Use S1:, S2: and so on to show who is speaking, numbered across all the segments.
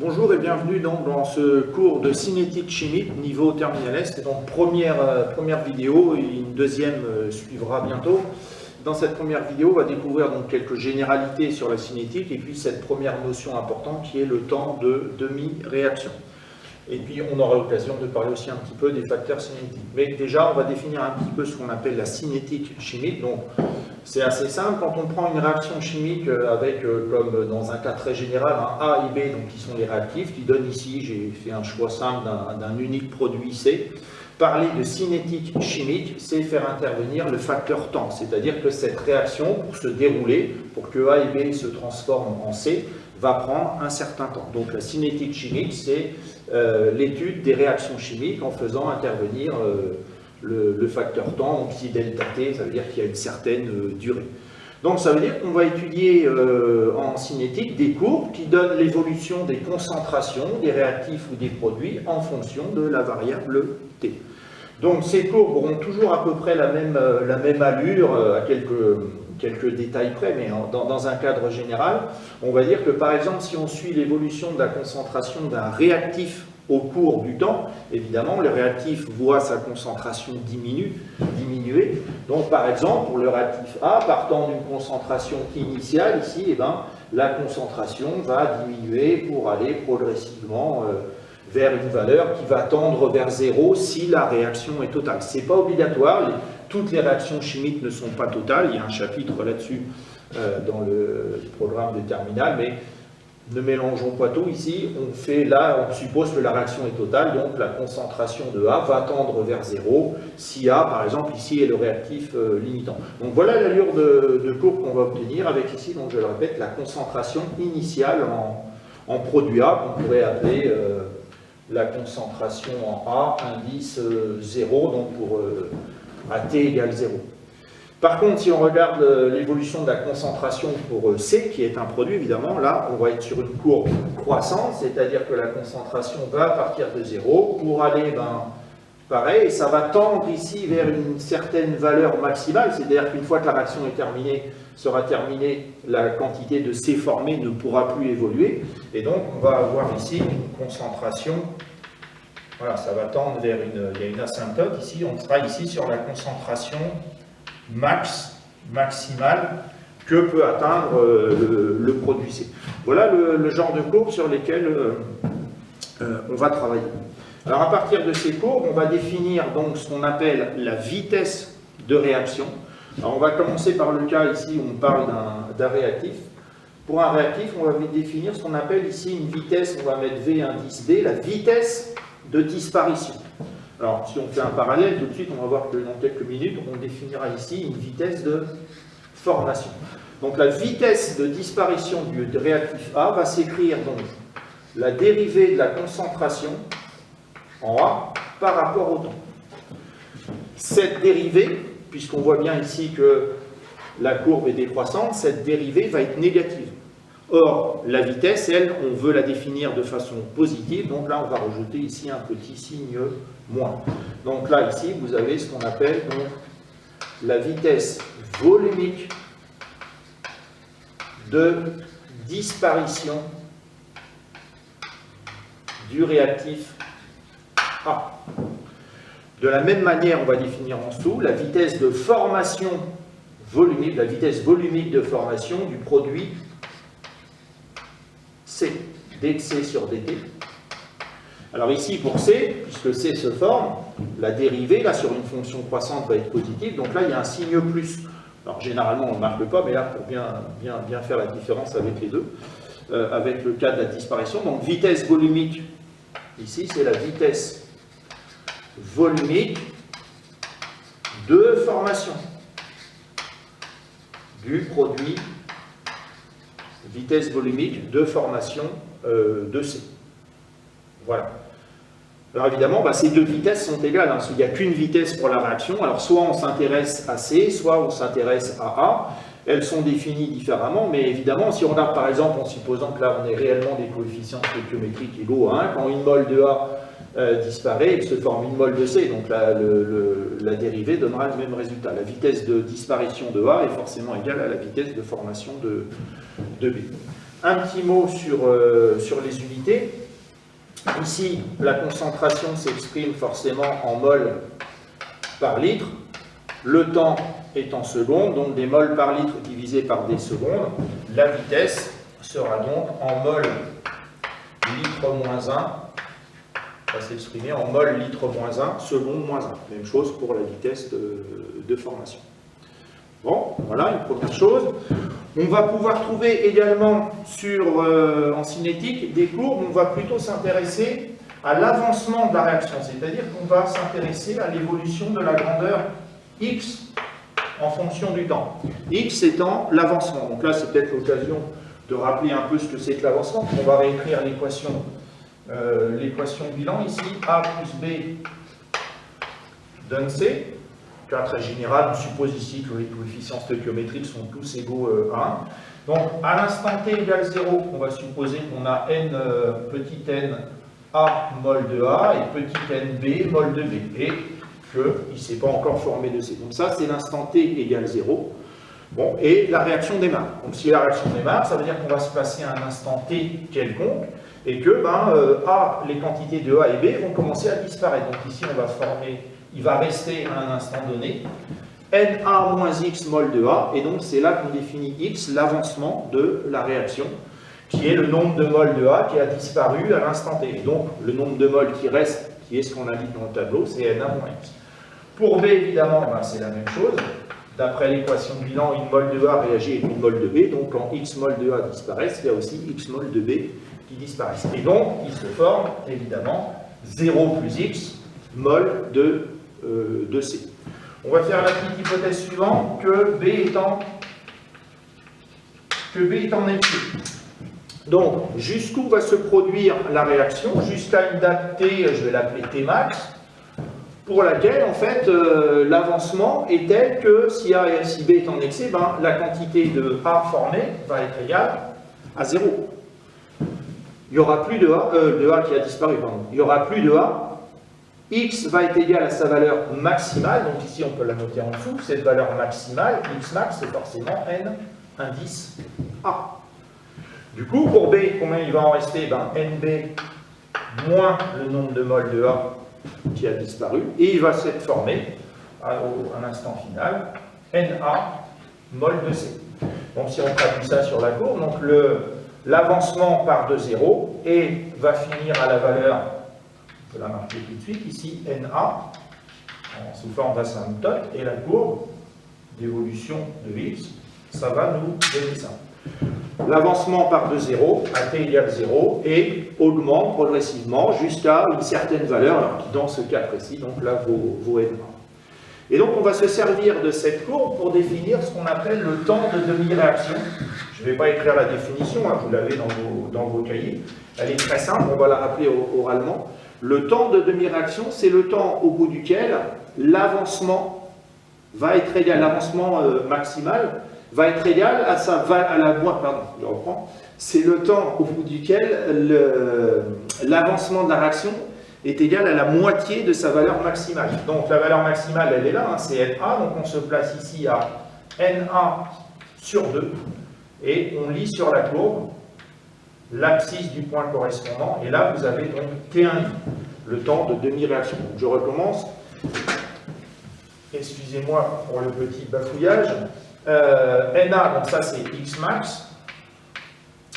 S1: Bonjour et bienvenue donc dans ce cours de cinétique chimique niveau terminal S. C'est donc première vidéo et une deuxième suivra bientôt. Dans cette première vidéo, on va découvrir donc quelques généralités sur la cinétique et puis cette première notion importante qui est le temps de demi-réaction. Et puis on aura l'occasion de parler aussi un petit peu des facteurs cinétiques. Mais déjà, on va définir un petit peu ce qu'on appelle la cinétique chimique. Donc c'est assez simple, quand on prend une réaction chimique avec, comme dans un cas très général, un A et B, donc qui sont les réactifs, qui donnent ici, j'ai fait un choix simple d'un unique produit C. Parler de cinétique chimique, c'est faire intervenir le facteur temps, c'est-à-dire que cette réaction, pour se dérouler, pour que A et B se transforment en C, va prendre un certain temps. Donc la cinétique chimique, c'est l'étude des réactions chimiques en faisant intervenir le facteur temps. Donc ici delta T, ça veut dire qu'il y a une certaine durée. Donc ça veut dire qu'on va étudier en cinétique des courbes qui donnent l'évolution des concentrations des réactifs ou des produits en fonction de la variable T. Donc ces courbes auront toujours à peu près la même allure, à quelques détails près, mais dans un cadre général, on va dire que par exemple si on suit l'évolution de la concentration d'un réactif au cours du temps, évidemment le réactif voit sa concentration diminuer. Donc par exemple pour le réactif A, partant d'une concentration initiale, ici, eh ben, la concentration va diminuer pour aller progressivement vers une valeur qui va tendre vers 0 si la réaction est totale. Ce n'est pas obligatoire, toutes les réactions chimiques ne sont pas totales, il y a un chapitre là-dessus dans le programme de terminale, mais ne mélangeons pas tout ici, on suppose que la réaction est totale, donc la concentration de A va tendre vers 0 si A, par exemple, ici est le réactif limitant. Donc voilà l'allure de courbe qu'on va obtenir avec ici, donc je le répète, la concentration initiale en produit A, qu'on pourrait appeler la concentration en A, indice 0, donc pour AT égale 0. Par contre, si on regarde l'évolution de la concentration pour C, qui est un produit, évidemment, là, on va être sur une courbe croissante, c'est-à-dire que la concentration va partir de 0 pour aller, pareil, ça va tendre ici vers une certaine valeur maximale, c'est-à-dire qu'une fois que la réaction sera terminée, la quantité de C formée ne pourra plus évoluer, et donc on va avoir ici une concentration, voilà, ça va tendre vers il y a une asymptote ici, on sera ici sur la concentration maximale que peut atteindre le produit C. Voilà le genre de courbes sur lesquelles on va travailler. Alors à partir de ces courbes, on va définir donc ce qu'on appelle la vitesse de réaction. Alors on va commencer par le cas ici où on parle d'un réactif. Pour un réactif, on va définir ce qu'on appelle ici une vitesse, on va mettre V indice D, la vitesse de disparition. Alors si on fait un parallèle, tout de suite on va voir que dans quelques minutes, on définira ici une vitesse de formation. Donc la vitesse de disparition du réactif A va s'écrire donc la dérivée de la concentration en A par rapport au temps. Cette dérivée, puisqu'on voit bien ici que la courbe est décroissante, cette dérivée va être négative. Or, la vitesse, elle, on veut la définir de façon positive, donc là on va rajouter ici un petit signe moins. Donc là, ici, vous avez ce qu'on appelle donc la vitesse volumique de disparition du réactif A. De la même manière, on va définir en dessous la vitesse de formation volumique, la vitesse volumique de formation du produit C, dC sur dt. Alors ici, pour C, puisque C se forme, la dérivée, là, sur une fonction croissante, va être positive, donc là, il y a un signe plus. Alors généralement, on ne marque pas, mais là, pour bien faire la différence avec les deux, avec le cas de la disparition, donc vitesse volumique, ici, c'est la vitesse volumique de formation du produit, vitesse volumique de formation de C. Voilà. Alors évidemment, ces deux vitesses sont égales, hein, il n'y a qu'une vitesse pour la réaction, alors soit on s'intéresse à C, soit on s'intéresse à A, elles sont définies différemment, mais évidemment, si on regarde par exemple, en supposant que là on ait réellement des coefficients stoichiométriques égaux à 1, quand une mole de A disparaît, il se forme une mole de C, donc la dérivée donnera le même résultat. La vitesse de disparition de A est forcément égale à la vitesse de formation de B. Un petit mot sur les unités. Ici, la concentration s'exprime forcément en mol par litre. Le temps est en secondes, donc des mols par litre divisé par des secondes. La vitesse sera donc en mol litre moins 1, va s'exprimer en mol litre moins 1, seconde moins 1. Même chose pour la vitesse de formation. Bon, voilà une première chose. On va pouvoir trouver également en cinétique des courbes où on va plutôt s'intéresser à l'avancement de la réaction, c'est-à-dire qu'on va s'intéresser à l'évolution de la grandeur x en fonction du temps. X étant l'avancement. Donc là, c'est peut-être l'occasion de rappeler un peu ce que c'est que l'avancement. On va réécrire l'équation bilan ici. A plus B donne C. Cas très général, on suppose ici que les coefficients stoichiométriques sont tous égaux à 1. Donc, à l'instant t égale 0, on va supposer qu'on a n, petit n A mol de A et petit n B mol de B. Et qu'il ne s'est pas encore formé de C. Donc ça, c'est l'instant t égale 0. Bon, et la réaction démarre. Donc si la réaction démarre, ça veut dire qu'on va se placer à un instant t quelconque, et que les quantités de A et B vont commencer à disparaître. Donc ici, il va rester à un instant donné NA moins X mol de A, et donc c'est là qu'on définit X, l'avancement de la réaction, qui est le nombre de moles de A qui a disparu à l'instant t. Et donc le nombre de moles qui reste, qui est ce qu'on indique dans le tableau, c'est Na moins X. Pour B, évidemment, c'est la même chose. D'après l'équation de bilan, une mol de A réagit avec une mol de B, donc quand X mol de A disparaissent, il y a aussi X mol de B qui disparaissent. Et donc, il se forme, évidemment, 0 plus X mol de C. On va faire la petite hypothèse suivante, que B est en excès. Donc, jusqu'où va se produire la réaction? Jusqu'à une date T, je vais l'appeler T max, pour laquelle, en fait, l'avancement est tel que si A et si B est en excès, la quantité de A formée va être égale à 0. Il n'y aura plus de A qui a disparu, pardon. Il n'y aura plus de A. X va être égal à sa valeur maximale, donc ici on peut la noter en dessous, cette valeur maximale, X max, c'est forcément N indice A. Du coup, pour B, combien il va en rester? NB moins le nombre de moles de A qui a disparu, et il va s'être formé, à un instant final, Na mol de C. Donc si on traduit ça sur la courbe, donc l'avancement part de 0 et va finir à la valeur, on peut la marquer tout de suite, ici Na, sous forme d'asymptote, et la courbe d'évolution de X, ça va nous donner ça. L'avancement part de 0, à t égale 0, et augmente progressivement jusqu'à une certaine valeur, alors qui dans ce cas précis, donc là, vaut NA. Et donc on va se servir de cette courbe pour définir ce qu'on appelle le temps de demi-réaction. Je ne vais pas écrire la définition, vous l'avez dans vos cahiers. Elle est très simple, on va la rappeler oralement. Le temps de demi-réaction, c'est le temps au bout duquel l'avancement va être égal, l'avancement maximal va être égal c'est le temps au bout duquel l'avancement de la réaction est égal à la moitié de sa valeur maximale. Donc la valeur maximale, elle est là, c'est Na, donc on se place ici à Na sur 2, et on lit sur la courbe l'abscisse du point correspondant, et là vous avez donc T1, le temps de demi-réaction. Donc je recommence, excusez-moi pour le petit bafouillage. Na, donc ça c'est X max,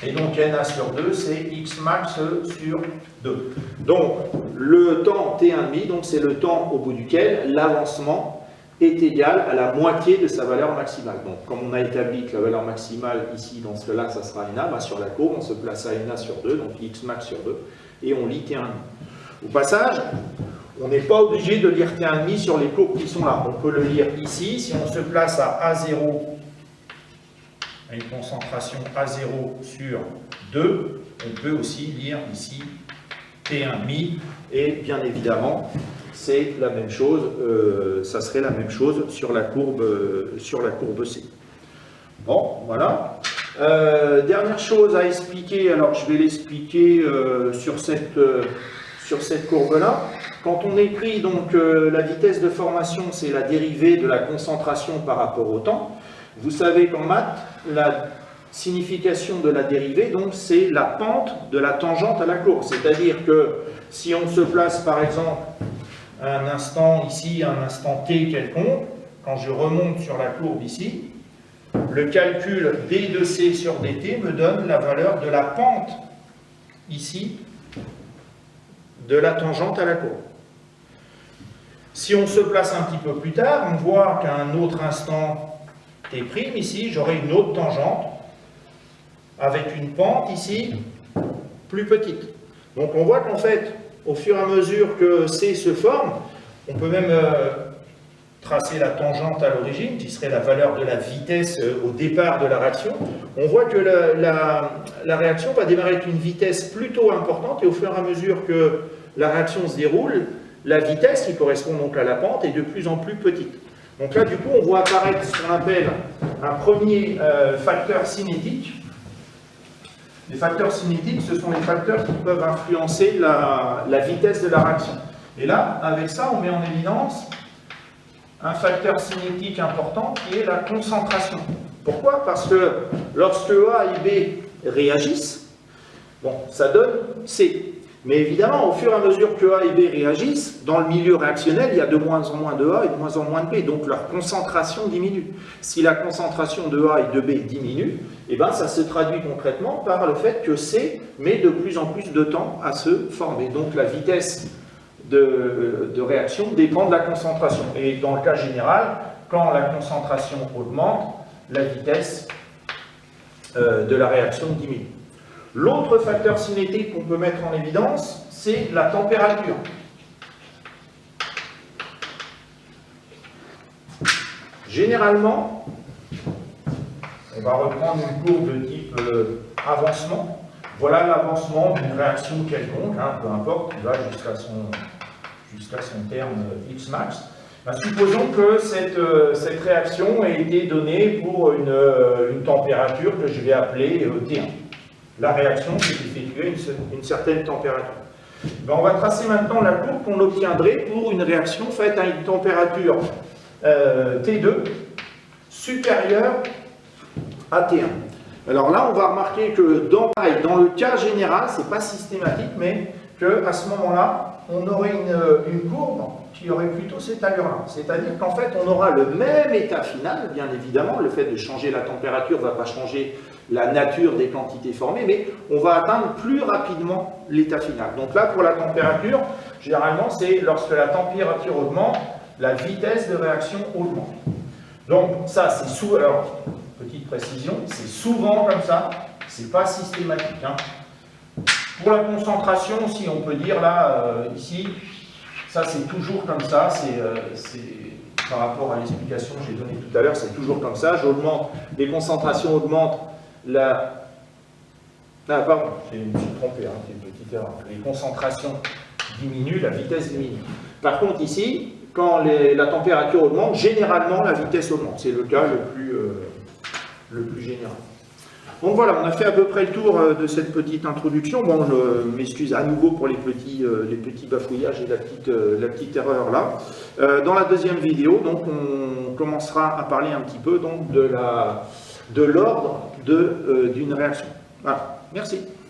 S1: et donc Na sur 2 c'est X max sur 2. Donc le temps T1,5, donc c'est le temps au bout duquel l'avancement est égal à la moitié de sa valeur maximale. Donc comme on a établi que la valeur maximale ici dans ce cas-là ça sera Na, sur la courbe on se place à Na sur 2, donc X max sur 2, et on lit T1,5. Au passage, on n'est pas obligé de lire T1,5 sur les courbes qui sont là. On peut le lire ici. Si on se place à A0, à une concentration A0 sur 2, on peut aussi lire ici T1,5. Et bien évidemment, c'est la même chose. Ça serait la même chose sur la courbe C. Bon, voilà. Dernière chose à expliquer. Alors, je vais l'expliquer sur cette courbe-là. Quand on écrit donc la vitesse de formation, c'est la dérivée de la concentration par rapport au temps. Vous savez qu'en maths, signification de la dérivée, donc c'est la pente de la tangente à la courbe. C'est-à-dire que si on se place par exemple à un instant ici, un instant t quelconque, quand je remonte sur la courbe ici, le calcul d de c sur dt me donne la valeur de la pente ici de la tangente à la courbe. Si on se place un petit peu plus tard, on voit qu'à un autre instant t', ici, j'aurai une autre tangente avec une pente ici plus petite. Donc on voit qu'en fait, au fur et à mesure que C se forme, on peut même tracer la tangente à l'origine, qui serait la valeur de la vitesse au départ de la réaction. On voit que la réaction va démarrer avec une vitesse plutôt importante, et au fur et à mesure que la réaction se déroule, la vitesse, qui correspond donc à la pente, est de plus en plus petite. Donc là, du coup, on voit apparaître ce qu'on appelle un premier facteur cinétique. Les facteurs cinétiques, ce sont les facteurs qui peuvent influencer la vitesse de la réaction. Et là, avec ça, on met en évidence un facteur cinétique important qui est la concentration. Pourquoi? Parce que lorsque A et B réagissent, bon, ça donne C. Mais évidemment, au fur et à mesure que A et B réagissent, dans le milieu réactionnel, il y a de moins en moins de A et de moins en moins de B, donc leur concentration diminue. Si la concentration de A et de B diminue, eh ben, ça se traduit concrètement par le fait que C met de plus en plus de temps à se former. Donc la vitesse de réaction dépend de la concentration. Et dans le cas général, quand la concentration augmente, la vitesse de la réaction diminue. L'autre facteur cinétique qu'on peut mettre en évidence, c'est la température. Généralement, on va reprendre une courbe de type avancement. Voilà l'avancement d'une réaction quelconque, hein, peu importe, qui va jusqu'à son terme X max. Ben, supposons que cette réaction ait été donnée pour une température que je vais appeler T1. La réaction s'est effectuée à une certaine température. Ben, on va tracer maintenant la courbe qu'on obtiendrait pour une réaction faite à une température T2 supérieure à T1. Alors là, on va remarquer que dans le cas général, ce n'est pas systématique, mais qu'à ce moment-là, on aurait une courbe qui aurait plutôt cette allure-là. C'est-à-dire qu'en fait, on aura le même état final, bien évidemment. Le fait de changer la température ne va pas changer la nature des quantités formées, mais on va atteindre plus rapidement l'état final. Donc là, pour la température, généralement, c'est lorsque la température augmente, la vitesse de réaction augmente. Donc ça, c'est souvent, alors, petite précision, c'est souvent comme ça, c'est pas systématique. Hein. Pour la concentration, si on peut dire là, ici, ça c'est toujours comme ça, c'est par rapport à l'explication que j'ai donnée tout à l'heure, c'est toujours comme ça, j'augmente, les concentrations augmentent, pardon, je me suis trompé, hein, c'est une petite erreur. Les concentrations diminuent, la vitesse diminue. Par contre ici, quand la température augmente, généralement la vitesse augmente. C'est le cas le plus général. Donc voilà, on a fait à peu près le tour de cette petite introduction. Bon, je m'excuse à nouveau pour les petits bafouillages et la petite erreur là. Dans la deuxième vidéo, donc, on commencera à parler un petit peu donc, de l'ordre d'une réaction. Voilà, merci.